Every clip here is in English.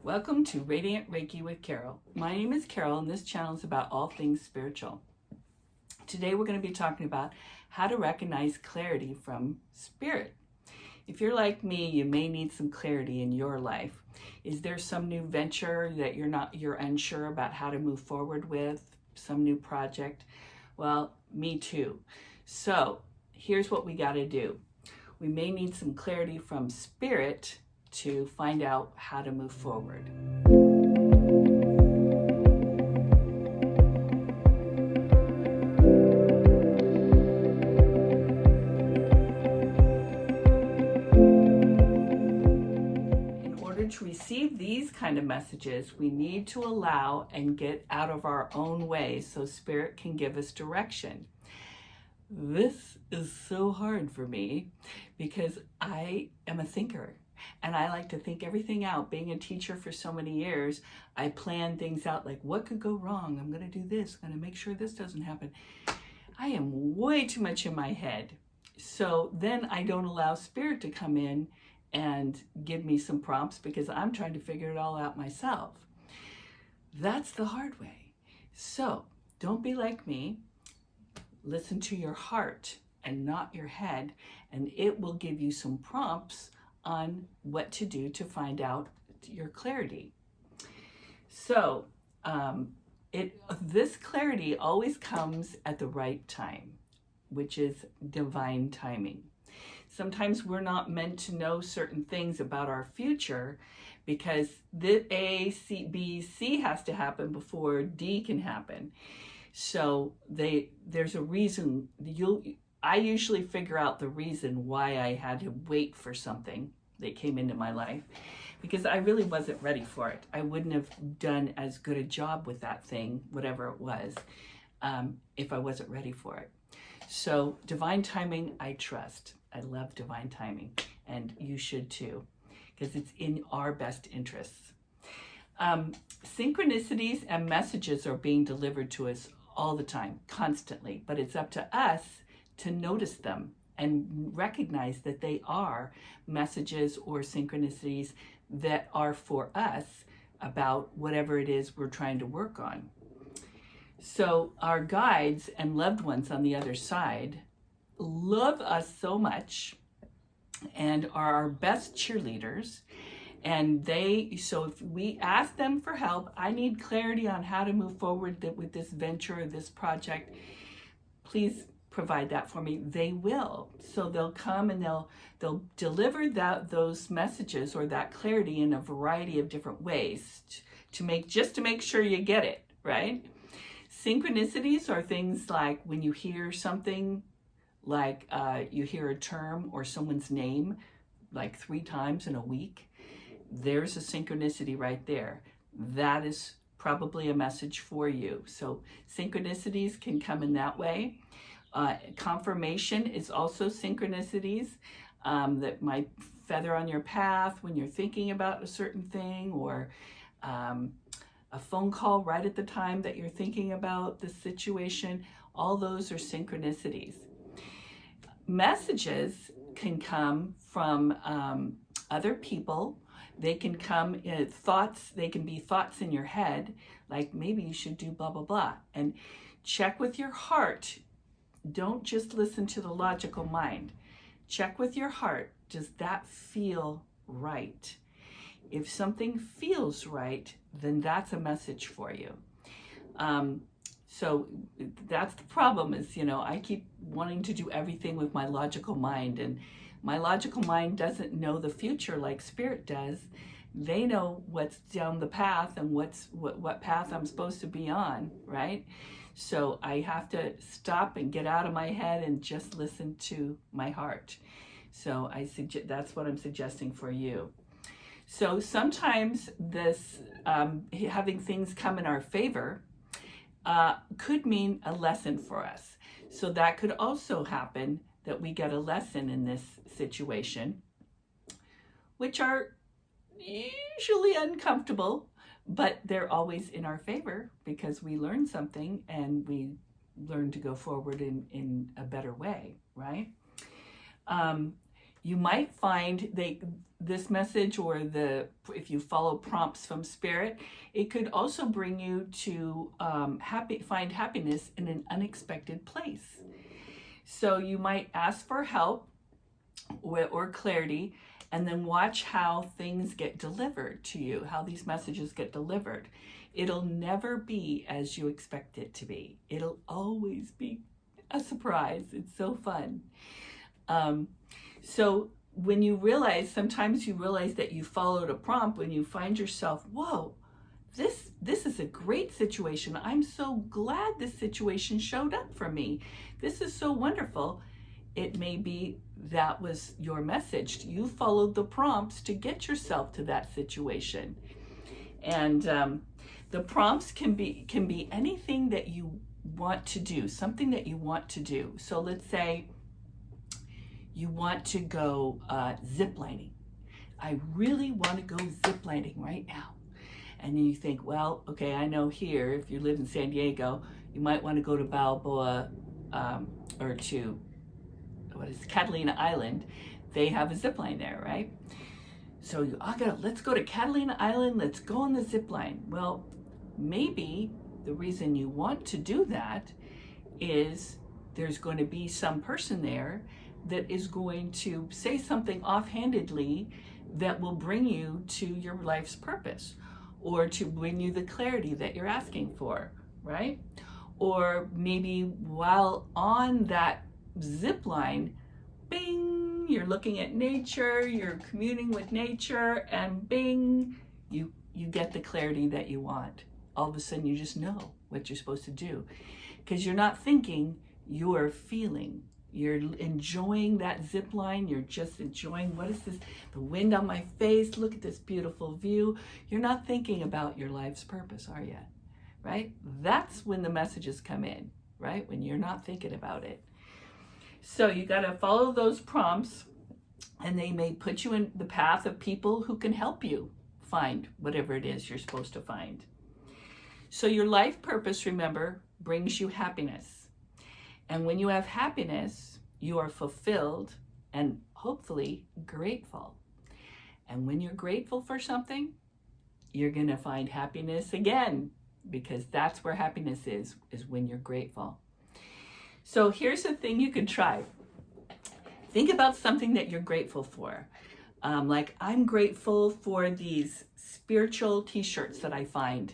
Welcome to Radiant Reiki with Carol. My name is Carol and this channel is about all things spiritual. Today we're going to be talking about how to recognize clarity from spirit. If you're like me, you may need some clarity in your life. Is there some new venture that you're unsure about how to move forward with? Some new project? Well, me too. So here's what we got to do. We may need some clarity from spirit to find out how to move forward. In order to receive these kind of messages, we need to allow and get out of our own way so spirit can give us direction. This is so hard for me because I am a thinker. And I like to think everything out. Being a teacher for so many years, I plan things out like what could go wrong? I'm going to do this. I'm going to make sure this doesn't happen. I am way too much in my head. So then I don't allow spirit to come in and give me some prompts because I'm trying to figure it all out myself. That's the hard way. So don't be like me. Listen to your heart and not your head, and it will give you some prompts on what to do to find out your clarity. So this clarity always comes at the right time, which is divine timing. Sometimes we're not meant to know certain things about our future because the A, C, B, C has to happen before D can happen. So there's a reason. I usually figure out the reason why I had to wait for something that came into my life because I really wasn't ready for it. I wouldn't have done as good a job with that thing, whatever it was, if I wasn't ready for it. So divine timing, I trust. I love divine timing, and you should too, because it's in our best interests. Synchronicities and messages are being delivered to us all the time, constantly, but it's up to us to notice them and recognize that they are messages or synchronicities that are for us about whatever it is we're trying to work on. So our guides and loved ones on the other side love us so much and are our best cheerleaders. And so if we ask them for help, I need clarity on how to move forward with this venture or this project, please provide that for me. They will. So they'll come and they'll deliver those messages or that clarity in a variety of different ways to make sure you get it, right? Synchronicities are things like when you hear something, like you hear a term or someone's name like 3 times in a week. There's a synchronicity right there. That is probably a message for you. So synchronicities can come in that way. Confirmation is also synchronicities that might feather on your path when you're thinking about a certain thing, or a phone call right at the time that you're thinking about the situation. All those are synchronicities. Messages can come from other people. They can come in thoughts. They can be thoughts in your head, like maybe you should do blah, blah, blah. And check with your heart. Don't just listen to the logical mind. Check with your heart. Does that feel right? If something feels right, then that's a message for you. So that's the problem is, I keep wanting to do everything with my logical mind, and my logical mind doesn't know the future like spirit does. They know what's down the path and what path I'm supposed to be on, right? So I have to stop and get out of my head and just listen to my heart. So that's what I'm suggesting for you. So sometimes this having things come in our favor could mean a lesson for us. So that could also happen, that we get a lesson in this situation, which are usually uncomfortable, but they're always in our favor because we learn something and we learn to go forward in a better way, right? You might find this message, or if you follow prompts from Spirit, it could also bring you to find happiness in an unexpected place. So you might ask for help or clarity, and then watch how things get delivered to you, how these messages get delivered. It'll never be as you expect it to be. It'll always be a surprise. It's so fun. So when you sometimes you realize that you followed a prompt, when you find yourself, whoa, this is a great situation. I'm so glad this situation showed up for me. This is so wonderful. It may be that was your message. You followed the prompts to get yourself to that situation. And the prompts can be anything that you want to do, something that you want to do. So let's say you want to go ziplining. I really want to go ziplining right now. And then you think, well, okay, I know here, if you live in San Diego, you might want to go to Balboa or to Catalina Island. They have a zip line there, right? So let's go to Catalina Island, let's go on the zip line. Well, maybe the reason you want to do that is there's going to be some person there that is going to say something offhandedly that will bring you to your life's purpose, or to bring you the clarity that you're asking for, right? Or maybe while on that zip line, bing, you're looking at nature, you're communing with nature, and bing, you get the clarity that you want. All of a sudden you just know what you're supposed to do, because you're not thinking, you're feeling. You're enjoying that zip line. You're just enjoying, what is this? The wind on my face. Look at this beautiful view. You're not thinking about your life's purpose, are you? Right? That's when the messages come in, right? When you're not thinking about it. So you got to follow those prompts, and they may put you in the path of people who can help you find whatever it is you're supposed to find. So your life purpose, remember, brings you happiness. And when you have happiness, you are fulfilled and hopefully grateful. And when you're grateful for something, you're going to find happiness again, because that's where happiness is when you're grateful. So here's a thing you can try. Think about something that you're grateful for. Like, I'm grateful for these spiritual t-shirts that I find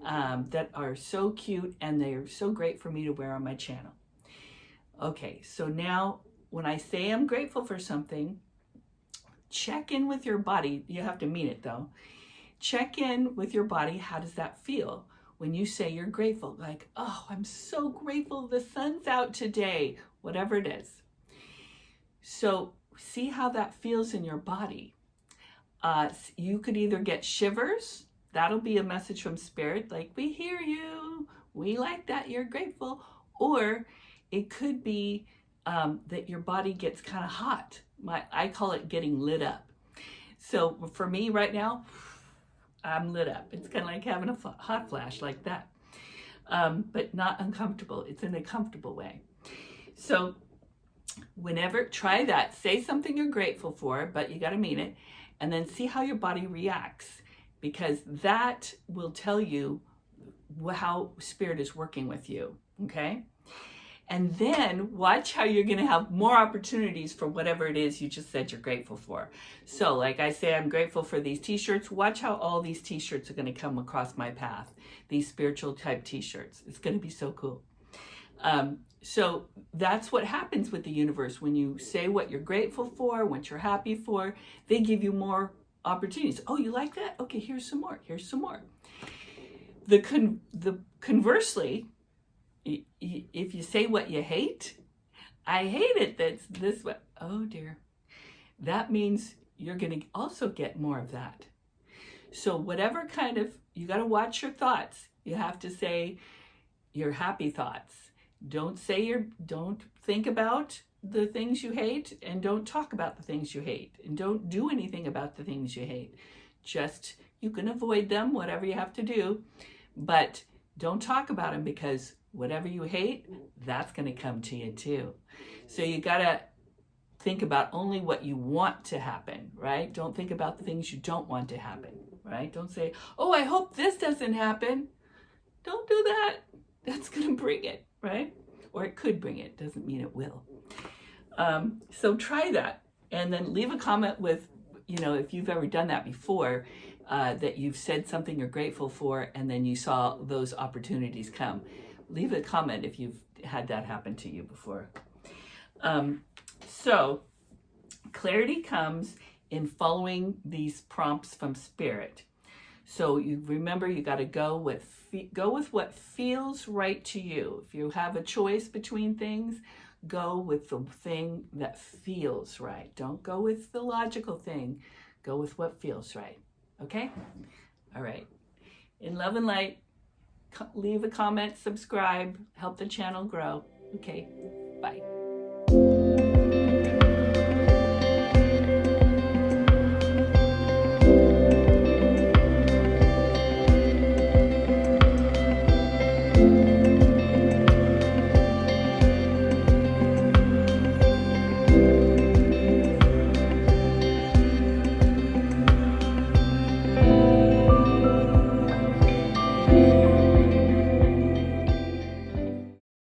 that are so cute, and they're so great for me to wear on my channel. Okay, so now when I say I'm grateful for something, check in with your body. You have to mean it though. Check in with your body. How does that feel when you say you're grateful? Like, oh, I'm so grateful the sun's out today, whatever it is. So see how that feels in your body. You could either get shivers. That'll be a message from Spirit, like, we hear you, we like that, you're grateful. Or it could be that your body gets kind of hot. I call it getting lit up. So for me right now, I'm lit up. It's kind of like having a hot flash like that, but not uncomfortable. It's in a comfortable way. So whenever, try that. Say something you're grateful for, but you got to mean it, and then see how your body reacts, because that will tell you how Spirit is working with you, okay? And then watch how you're going to have more opportunities for whatever it is you just said you're grateful for. So like I say, I'm grateful for these t-shirts. Watch how all these t-shirts are going to come across my path. These spiritual type t-shirts. It's going to be so cool. So that's what happens with the universe. When you say what you're grateful for, what you're happy for, they give you more opportunities. Oh, you like that? Okay, here's some more. Here's some more. Conversely, if you say what you hate, I hate it, that's this way. Oh dear. That means you're going to also get more of that. So whatever kind of, you got to watch your thoughts. You have to say your happy thoughts. Don't think about the things you hate, and don't talk about the things you hate, and don't do anything about the things you hate. Just, you can avoid them, whatever you have to do, but don't talk about them, because whatever you hate, that's going to come to you too. So you got to think about only what you want to happen, right? Don't think about the things you don't want to happen, right? Don't say, oh, I hope this doesn't happen. Don't do that. That's going to bring it, right? Or it could bring it. Doesn't mean it will. So try that. And then leave a comment with, if you've ever done that before, that you've said something you're grateful for, and then you saw those opportunities come. Leave a comment if you've had that happen to you before. So clarity comes in following these prompts from Spirit. So you remember, you got to go with what feels right to you. If you have a choice between things, go with the thing that feels right. Don't go with the logical thing. Go with what feels right. Okay? All right. In love and light, leave a comment, subscribe, help the channel grow. Okay, bye.